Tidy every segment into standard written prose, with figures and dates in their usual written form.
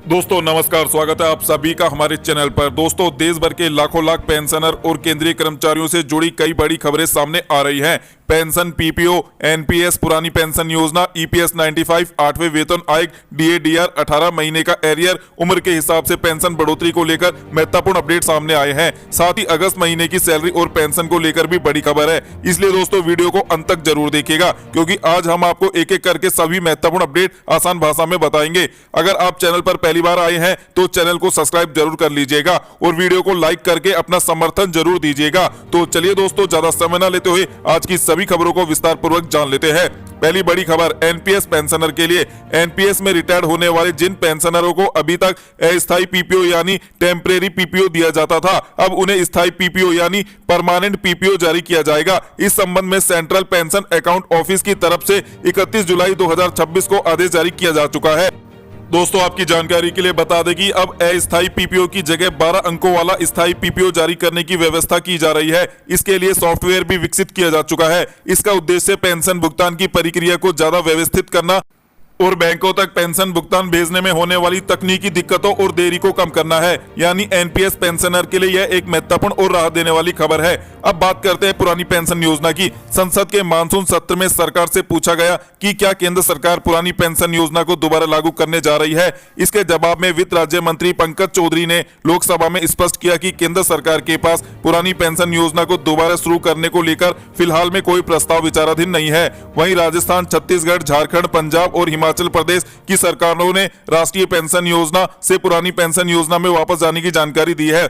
दोस्तों नमस्कार, स्वागत है आप सभी का हमारे चैनल पर। दोस्तों देश भर के लाखों लाख पेंशनर और केंद्रीय कर्मचारियों से जुड़ी कई बड़ी खबरें सामने आ रही हैं। पेंशन, पीपीओ, एनपीएस, पुरानी पेंशन योजना, ईपीएस 95, 8वें वेतन आयोग, डीए, डीआर, 18 महीने का एरियर, उम्र के हिसाब से पेंशन बढ़ोतरी को लेकर महत्वपूर्ण अपडेट सामने आए हैं। साथ ही अगस्त महीने की सैलरी और पेंशन को लेकर भी बड़ी खबर है, इसलिए दोस्तों वीडियो को अंत तक जरूर देखिएगा, क्योंकि आज हम आपको एक एक करके सभी महत्वपूर्ण अपडेट आसान भाषा में बताएंगे। अगर आप चैनल पर पहली बार आए हैं तो चैनल को सब्सक्राइब जरूर कर लीजिएगा और वीडियो को लाइक करके अपना समर्थन जरूर दीजिएगा। तो चलिए दोस्तों, ज्यादा समय न लेते हुए आज की सभी खबरों को विस्तार पूर्वक जान लेते हैं। पहली बड़ी खबर एनपीएस पेंशनर के लिए। एनपीएस में रिटायर्ड होने वाले जिन पेंशनरों को अभी तक अस्थायी पीपीओ यानी टेम्परेरी पीपीओ दिया जाता था, अब उन्हें स्थायी पीपीओ यानी परमानेंट पीपीओ जारी किया जाएगा। इस संबंध में सेंट्रल पेंशन अकाउंट ऑफिस की तरफ से 31 जुलाई 2026 को आदेश जारी किया जा चुका है। दोस्तों आपकी जानकारी के लिए बता दें कि अब अस्थायी पीपीओ की जगह 12 अंकों वाला स्थायी पीपीओ जारी करने की व्यवस्था की जा रही है। इसके लिए सॉफ्टवेयर भी विकसित किया जा चुका है। इसका उद्देश्य पेंशन भुगतान की प्रक्रिया को ज्यादा व्यवस्थित करना और बैंकों तक पेंशन भुगतान भेजने में होने वाली तकनीकी दिक्कतों और देरी को कम करना है। यानी एनपीएस पेंशनर के लिए यह एक महत्वपूर्ण और राहत देने वाली खबर है। अब बात करते हैं पुरानी पेंशन योजना की। संसद के मानसून सत्र में सरकार से पूछा गया कि क्या केंद्र सरकार पुरानी पेंशन योजना को दोबारा लागू करने जा रही है। इसके जवाब में वित्त राज्य मंत्री पंकज चौधरी ने लोकसभा में स्पष्ट किया कि केंद्र सरकार के पास पुरानी पेंशन योजना को दोबारा शुरू करने को लेकर फिलहाल में कोई प्रस्ताव विचाराधीन नहीं है। वहीं राजस्थान, छत्तीसगढ़, झारखंड, पंजाब और हिमाचल प्रदेश की सरकारों ने राष्ट्रीय पेंशन योजना से पुरानी पेंशन योजना में वापस जाने की जानकारी दी है।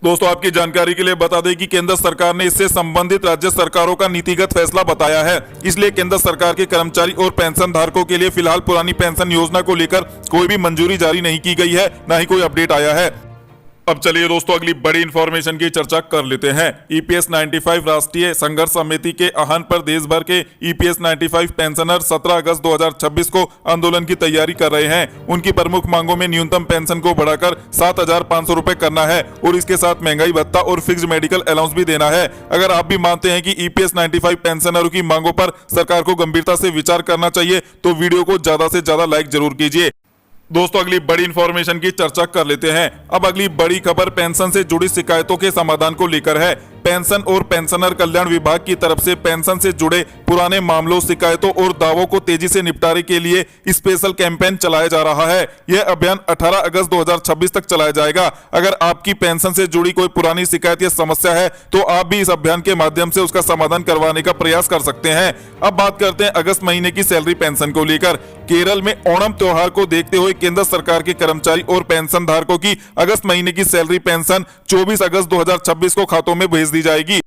दोस्तों आपकी जानकारी के लिए बता दें कि केंद्र सरकार ने इससे संबंधित राज्य सरकारों का नीतिगत फैसला बताया है। इसलिए केंद्र सरकार के कर्मचारी और पेंशन धारकों के लिए फिलहाल पुरानी पेंशन योजना को लेकर कोई भी मंजूरी जारी नहीं की गई है, न ही कोई अपडेट आया है। अब चलिए दोस्तों अगली बड़ी इंफॉर्मेशन की चर्चा कर लेते हैं। ईपीएस 95 राष्ट्रीय संघर्ष समिति के आह्वान पर देश भर के ईपीएस 95 पेंशनर 17 अगस्त 2026 को आंदोलन की तैयारी कर रहे हैं। उनकी प्रमुख मांगों में न्यूनतम पेंशन को बढ़ाकर 7,500 रुपए करना है और इसके साथ महंगाई भत्ता और फिक्स्ड मेडिकल अलाउंस भी देना है। अगर आप भी मानते हैं कि ईपीएस 95 पेंशनरों की मांगों पर सरकार को गंभीरता से विचार करना चाहिए तो वीडियो को ज्यादा से ज्यादा लाइक जरूर कीजिए। दोस्तों अगली बड़ी इंफॉर्मेशन की चर्चा कर लेते हैं। अब अगली बड़ी खबर पेंशन से जुड़ी शिकायतों के समाधान को लेकर है। पेंशन और पेंशनर कल्याण विभाग की तरफ से पेंशन से जुड़े पुराने मामलों, शिकायतों और दावों को तेजी से निपटारे के लिए स्पेशल कैंपेन चलाया जा रहा है। यह अभियान 18 अगस्त 2026 तक चलाया जाएगा। अगर आपकी पेंशन से जुड़ी कोई पुरानी शिकायत या समस्या है तो आप भी इस अभियान के माध्यम से उसका समाधान करवाने का प्रयास कर सकते हैं। अब बात करते हैं अगस्त महीने की सैलरी पेंशन को लेकर। केरल में ओणम त्योहार को देखते हुए केंद्र सरकार के कर्मचारी और पेंशन धारकों की अगस्त महीने की सैलरी पेंशन 24 अगस्त 2026 को खातों में भेज दी जाएगी।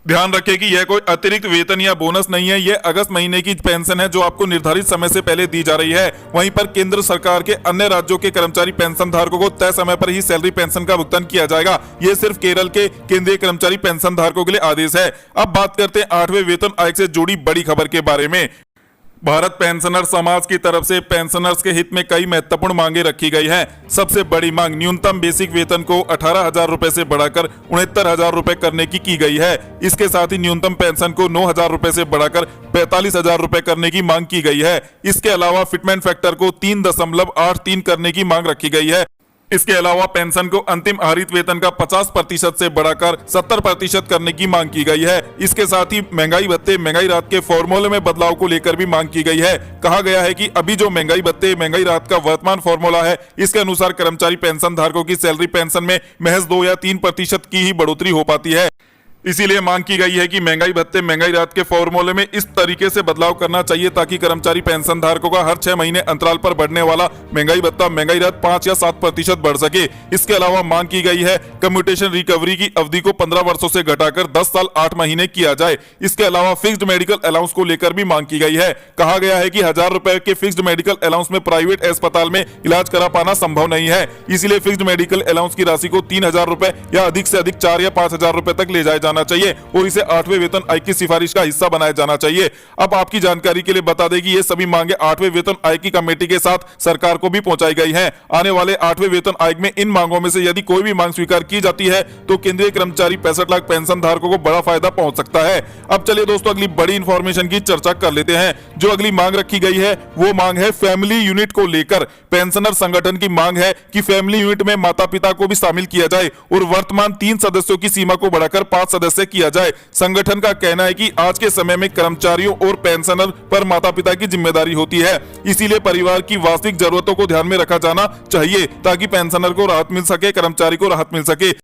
ध्यान रखें कि यह कोई अतिरिक्त वेतन या बोनस नहीं है, यह अगस्त महीने की पेंशन है जो आपको निर्धारित समय से पहले दी जा रही है। वहीं पर केंद्र सरकार के अन्य राज्यों के कर्मचारी पेंशन धारकों को तय समय पर ही सैलरी पेंशन का भुगतान किया जाएगा। यह सिर्फ केरल के केंद्रीय कर्मचारी पेंशन धारकों के लिए आदेश है। अब बात करते हैं 8वें वेतन आयोग से जुड़ी बड़ी खबर के बारे में। भारत पेंशनर समाज की तरफ से पेंशनर्स के हित में कई महत्वपूर्ण मांगे रखी गई हैं। सबसे बड़ी मांग न्यूनतम बेसिक वेतन को 18,000 रुपए से बढ़ाकर 69,000 रुपए करने की गई है। इसके साथ ही न्यूनतम पेंशन को 9,000 रुपए से बढ़ाकर 45,000 रुपए करने की मांग की गई है। इसके अलावा फिटमेंट फैक्टर को 3.83 करने की मांग रखी गई है। इसके अलावा पेंशन को अंतिम आहरित वेतन का 50% से बढ़ाकर 70% करने की मांग की गई है। इसके साथ ही महंगाई भत्ते, महंगाई राहत के फॉर्मूले में बदलाव को लेकर भी मांग की गई है। कहा गया है कि अभी जो महंगाई भत्ते, महंगाई राहत का वर्तमान फॉर्मूला है, इसके अनुसार कर्मचारी पेंशन धारकों की सैलरी पेंशन में महज 2 या 3% की ही बढ़ोतरी हो पाती है। इसीलिए मांग की गई है कि महंगाई भत्ते, महंगाई राहत के फॉर्मूले में इस तरीके से बदलाव करना चाहिए ताकि कर्मचारी पेंशन धारकों का हर 6 महीने अंतराल पर बढ़ने वाला महंगाई भत्ता, महंगाई राहत 5 या 7% बढ़ सके। इसके अलावा मांग की गई है कम्यूटेशन रिकवरी की अवधि को 15 वर्षों से घटाकर 10 साल 8 महीने किया जाए। इसके अलावा फिक्स्ड मेडिकल अलाउंस को लेकर भी मांग की गई है। कहा गया है कि 1,000 रुपए के फिक्स्ड मेडिकल अलाउंस में प्राइवेट अस्पताल में इलाज करा पाना संभव नहीं है। इसलिए फिक्स्ड मेडिकल अलाउंस की राशि को 3,000 रुपए या अधिक से अधिक 4 या 5,000 रुपए तक ले जाया जाना जाना चाहिए और इसे 8वें वेतन आयोग की सिफारिश का हिस्सा बनाया जाना चाहिए। अब आपकी जानकारी के लिए बता दें कि ये सभी मांगे 8वें वेतन आयोग की कमेटी के साथ सरकार को भी पहुंचाई गई हैं। आने वाले 8वें वेतन आयोग में इन मांगों में से यदि कोई भी मांग स्वीकार की जाती है तो केंद्रीय कर्मचारी 65 लाख पेंशन धारकों को बड़ा फायदा पहुंच सकता है। अब चलिए दोस्तों अगली बड़ी इंफॉर्मेशन की चर्चा कर लेते हैं। जो अगली मांग रखी गई है वो मांग है फैमिली यूनिट को लेकर। पेंशनर संगठन की मांग है कि फैमिली यूनिट में माता पिता को भी शामिल किया जाए और वर्तमान 3 सदस्यों की सीमा को बढ़ाकर 5 सदस्य किया जाए। संगठन का कहना है कि आज के समय में कर्मचारियों और पेंशनर पर माता पिता की जिम्मेदारी होती है, इसीलिए परिवार की वास्तविक जरूरतों को ध्यान में रखा जाना चाहिए ताकि पेंशनर को राहत मिल सके, कर्मचारी को राहत मिल सके।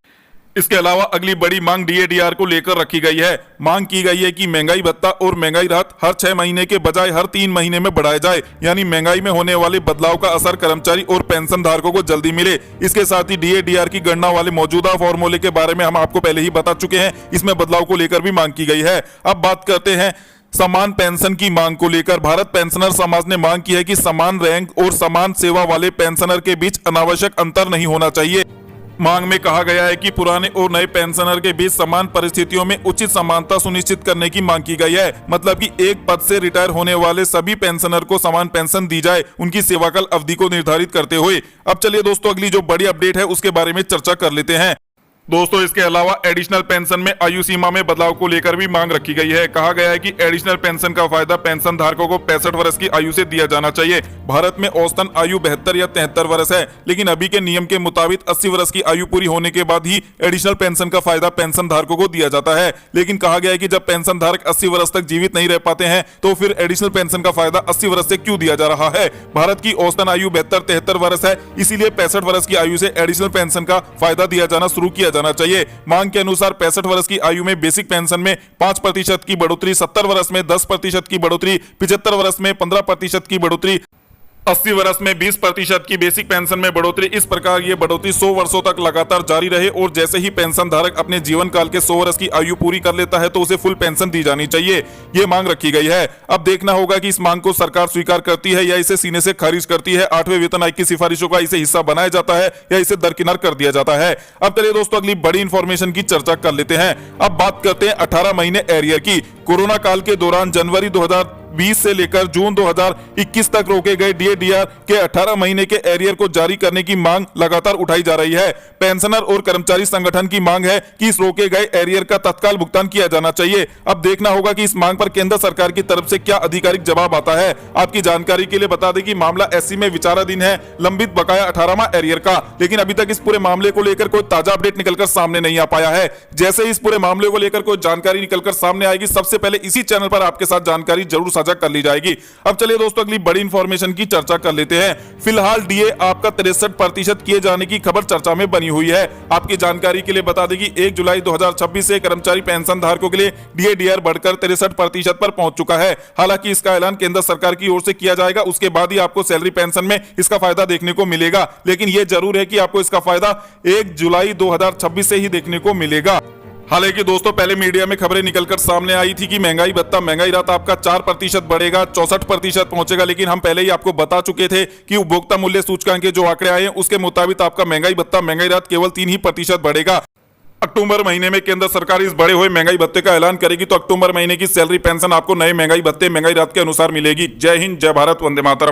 इसके अलावा अगली बड़ी मांग डीएडीआर को लेकर रखी गई है। मांग की गई है कि महंगाई भत्ता और महंगाई राहत हर 6 महीने के बजाय हर 3 महीने में बढ़ाया जाए, यानी महंगाई में होने वाले बदलाव का असर कर्मचारी और पेंशन धारकों को जल्दी मिले। इसके साथ ही डीएडीआर की गणना वाले मौजूदा फॉर्मूले के बारे में हम आपको पहले ही बता चुके हैं, इसमें बदलाव को लेकर भी मांग की गई है। अब बात करते हैं समान पेंशन की मांग को लेकर। भारत पेंशनर समाज ने मांग की है कि समान रैंक और समान सेवा वाले पेंशनर के बीच अनावश्यक अंतर नहीं होना चाहिए। मांग में कहा गया है कि पुराने और नए पेंशनर के बीच समान परिस्थितियों में उचित समानता सुनिश्चित करने की मांग की गई है। मतलब कि एक पद से रिटायर होने वाले सभी पेंशनर को समान पेंशन दी जाए उनकी सेवाकाल अवधि को निर्धारित करते हुए। अब चलिए दोस्तों अगली जो बड़ी अपडेट है उसके बारे में चर्चा कर लेते हैं। दोस्तों इसके अलावा एडिशनल पेंशन में आयु सीमा में बदलाव को लेकर भी मांग रखी गई है। कहा गया है कि एडिशनल पेंशन का फायदा पेंशन धारकों को 65 वर्ष की आयु से दिया जाना चाहिए। भारत में औसतन आयु 72 या 73 वर्ष है, लेकिन अभी के नियम के मुताबिक 80 वर्ष की आयु पूरी होने के बाद ही एडिशनल पेंशन का फायदा पेंशन धारकों को दिया जाता है। लेकिन कहा गया है कि जब पेंशन धारक 80 वर्ष तक जीवित नहीं रह पाते हैं तो फिर एडिशनल पेंशन का फायदा 80 वर्ष से क्यों दिया जा रहा है। भारत की औसतन आयु 72-73 वर्ष है, इसीलिए 65 वर्ष की आयु से एडिशनल पेंशन का फायदा दिया जाना शुरू किया जाना चाहिए। मांग के अनुसार 65 वर्ष की आयु में बेसिक पेंशन में 5% की बढ़ोतरी, 70 वर्ष में 10% की बढ़ोतरी, 75 वर्ष में 15% की बढ़ोतरी, 80 वर्ष में 20% की बेसिक पेंशन में बढ़ोतरी। इस प्रकार ये बढ़ोतरी 100 वर्षों तक लगातार जारी रहे और जैसे ही पेंशन धारक अपने जीवन काल के 100 वर्ष की आयु पूरी कर लेता है तो उसे फुल पेंशन दी जानी चाहिए। ये मांग रखी गई है। अब देखना होगा कि इस मांग को सरकार स्वीकार करती है या इसे सीने से खारिज करती है। 8वें वेतन आयोग की सिफारिशों का इसे हिस्सा बनाया जाता है या इसे दरकिनार कर दिया जाता है। अब चलिए दोस्तों अगली बड़ी इंफॉर्मेशन की चर्चा कर लेते हैं। अब बात करते हैं 18 महीने एरियर की। कोरोना काल के दौरान जनवरी 2020 से लेकर जून 2021 तक रोके गए डीएडीआर के 18 महीने के एरियर को जारी करने की मांग लगातार उठाई जा रही है। पेंशनर और कर्मचारी संगठन की मांग है कि इस रोके गए एरियर का तत्काल भुगतान किया जाना चाहिए। अब देखना होगा कि इस मांग पर केंद्र सरकार की तरफ से क्या आधिकारिक जवाब आता है। आपकी जानकारी के लिए बता दें कि मामला एससी में विचाराधीन है, लंबित बकाया 18वां एरियर का, लेकिन अभी तक इस पूरे मामले को लेकर कोई ताजा अपडेट निकलकर सामने नहीं आ पाया है। जैसे इस पूरे मामले को लेकर कोई जानकारी निकलकर सामने आएगी सबसे पहले इसी चैनल पर आपके साथ जानकारी जरूर साझा कर ली जाएगी। अब चलिए दोस्तों अगली बड़ी इंफॉर्मेशन की चर्चा कर लेते हैं। फिलहाल डीए आपका 63% किए जाने की खबर चर्चा में बनी हुई है। आपकी जानकारी के लिए बता दें कि 1 जुलाई 2026 से कर्मचारी पेंशन धारकों के लिए डीएडीआर बढ़कर 63% पर पहुंच चुका है। हालांकि इसका ऐलान केंद्र सरकार की ओर से किया जाएगा, उसके बाद ही आपको सैलरी पेंशन में इसका फायदा देखने को मिलेगा। लेकिन यह जरूर है कि आपको इसका फायदा 1 जुलाई 2026 से ही देखने को मिलेगा। हालांकि दोस्तों पहले मीडिया में खबरें निकलकर सामने आई थी कि महंगाई भत्ता महंगाई राहत आपका 4% बढ़ेगा, 64% पहुंचेगा, लेकिन हम पहले ही आपको बता चुके थे कि उपभोक्ता मूल्य सूचकांक के जो आंकड़े आए हैं उसके मुताबिक आपका महंगाई भत्ता महंगाई राहत केवल 3% बढ़ेगा। अक्टूबर महीने में केंद्र सरकार इस बढ़े हुए महंगाई भत्ते का ऐलान करेगी तो अक्टूबर महीने की सैलरी पेंशन आपको नए महंगाई भत्ते महंगाई राहत के अनुसार मिलेगी। जय हिंद, जय भारत, वंदे मातरम।